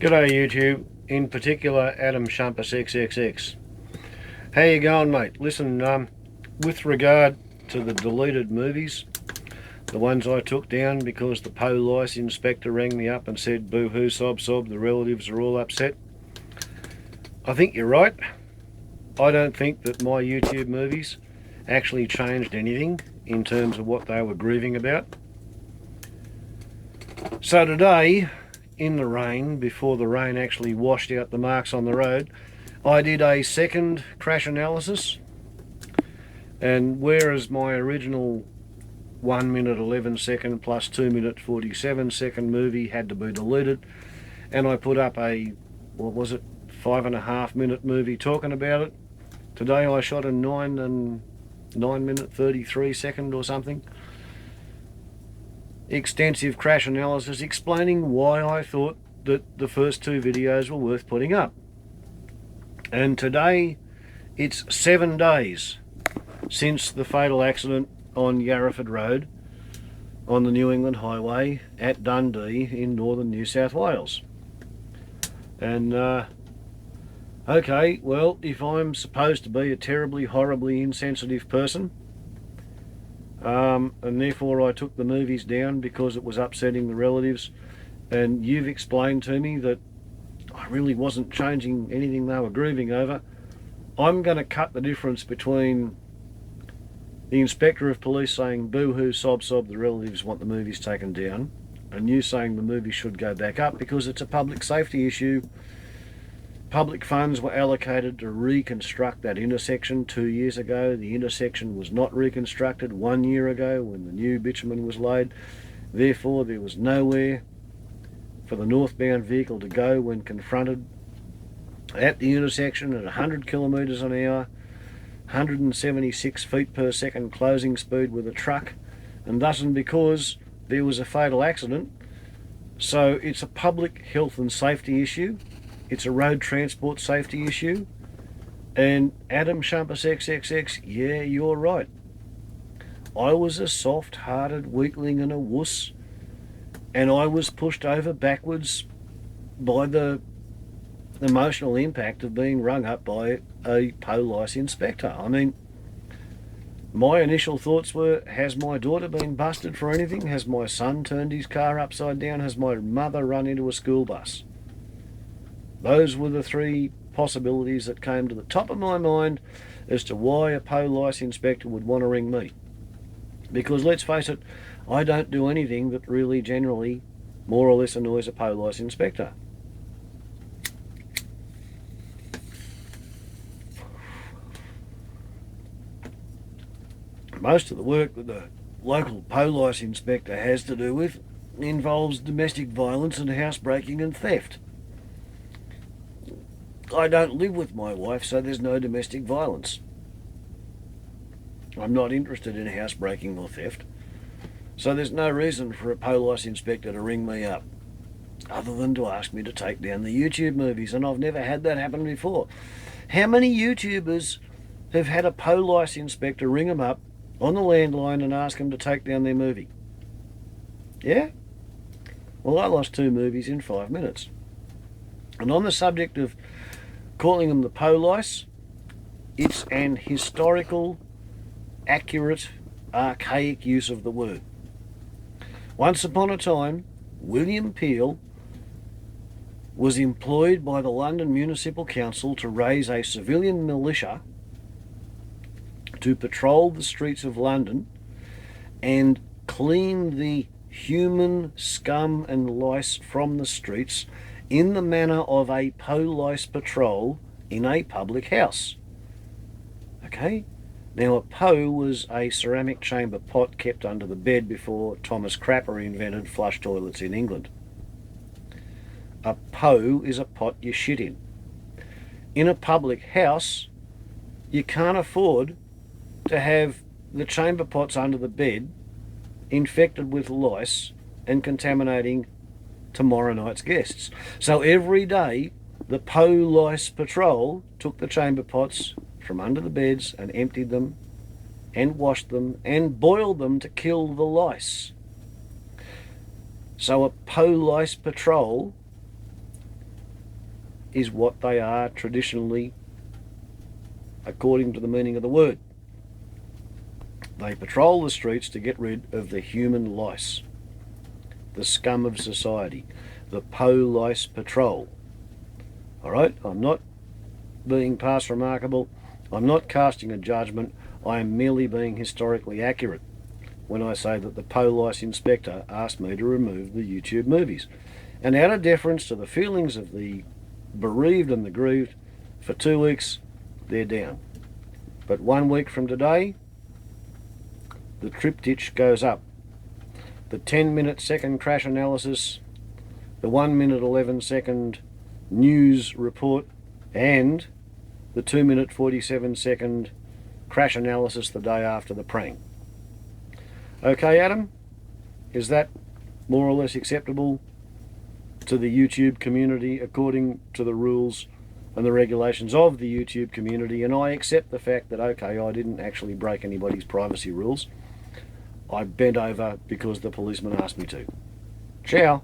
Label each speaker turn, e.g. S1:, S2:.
S1: G'day YouTube, in particular AdamShumpisxXx. How you going, mate? Listen, with regard to the deleted movies, the ones I took down because the PoLice inspector rang me up and said boo-hoo, sob sob, the relatives are all upset. I think you're right. I don't think that my YouTube movies actually changed anything in terms of what they were grieving about. So today, in the rain, before the rain actually washed out the marks on the road, I did a second crash analysis, and whereas my original 1 minute 11 second plus 2 minute 47 second movie had to be deleted, and I put up a, what was it, 5.5 minute movie talking about it, today I shot a 9 minute 33 second or something extensive crash analysis explaining why I thought that the first two videos were worth putting up. And today it's 7 days since the fatal accident on Yarraford Road on the New England Highway at Dundee in northern New South Wales. And okay, well, if I'm supposed to be a terribly, horribly insensitive person, and therefore I took the movies down because it was upsetting the relatives, and you've explained to me that I really wasn't changing anything they were grieving over, I'm going to cut the difference between the Inspector of Police saying boo-hoo, sob sob, the relatives want the movies taken down, and you saying the movie should go back up because it's a public safety issue. Public funds were allocated to reconstruct that intersection 2 years ago. The intersection was not reconstructed 1 year ago when the new bitumen was laid. Therefore, there was nowhere for the northbound vehicle to go when confronted at the intersection at 100 kilometres an hour, 176 feet per second closing speed with a truck, and thus and because there was a fatal accident. So it's a public health and safety issue. It's a road transport safety issue. And AdamShumpisxXx, yeah, you're right. I was a soft-hearted weakling and a wuss, and I was pushed over backwards by the emotional impact of being rung up by a PoLice inspector. I mean, my initial thoughts were, has my daughter been busted for anything? Has my son turned his car upside down? Has my mother run into a school bus? Those were the three possibilities that came to the top of my mind as to why a PoLice inspector would want to ring me. Because let's face it, I don't do anything that really generally more or less annoys a PoLice inspector. Most of the work that the local PoLice inspector has to do with involves domestic violence and housebreaking and theft. I don't live with my wife, so there's no domestic violence. I'm not interested in housebreaking or theft, so there's no reason for a PoLice inspector to ring me up, other than to ask me to take down the YouTube movies, and I've never had that happen before. How many YouTubers have had a PoLice inspector ring them up on the landline and ask them to take down their movie? Yeah? Well, I lost 2 movies in 5 minutes. And on the subject of calling them the PoLice, it's an historical, accurate, archaic use of the word. Once upon a time, William Peel was employed by the London Municipal Council to raise a civilian militia to patrol the streets of London and clean the human scum and lice from the streets in the manner of a PoLice patrol in a public house. Okay? Now, a Po was a ceramic chamber pot kept under the bed before Thomas Crapper invented flush toilets in England. A Po is a pot you shit in. In a public house, you can't afford to have the chamber pots under the bed infected with lice and contaminating tomorrow night's guests. So every day the PoLice patrol took the chamber pots from under the beds and emptied them and washed them and boiled them to kill the lice. So a PoLice patrol is what they are traditionally, according to the meaning of the word. They patrol the streets to get rid of the human lice, the scum of society, the PoLice patrol. Alright, I'm not being past remarkable, I'm not casting a judgment, I am merely being historically accurate when I say that the PoLice inspector asked me to remove the YouTube movies. And out of deference to the feelings of the bereaved and the grieved, for 2 weeks they're down. But 1 week from today, the triptych goes up. The 10-minute second crash analysis, the 1 minute 11-second news report, and the 2 minute 47-second crash analysis the day after the prank. Okay, Adam, is that more or less acceptable to the YouTube community according to the rules and the regulations of the YouTube community? And I accept the fact that, okay, I didn't actually break anybody's privacy rules. I bent over because the policeman asked me to. Ciao.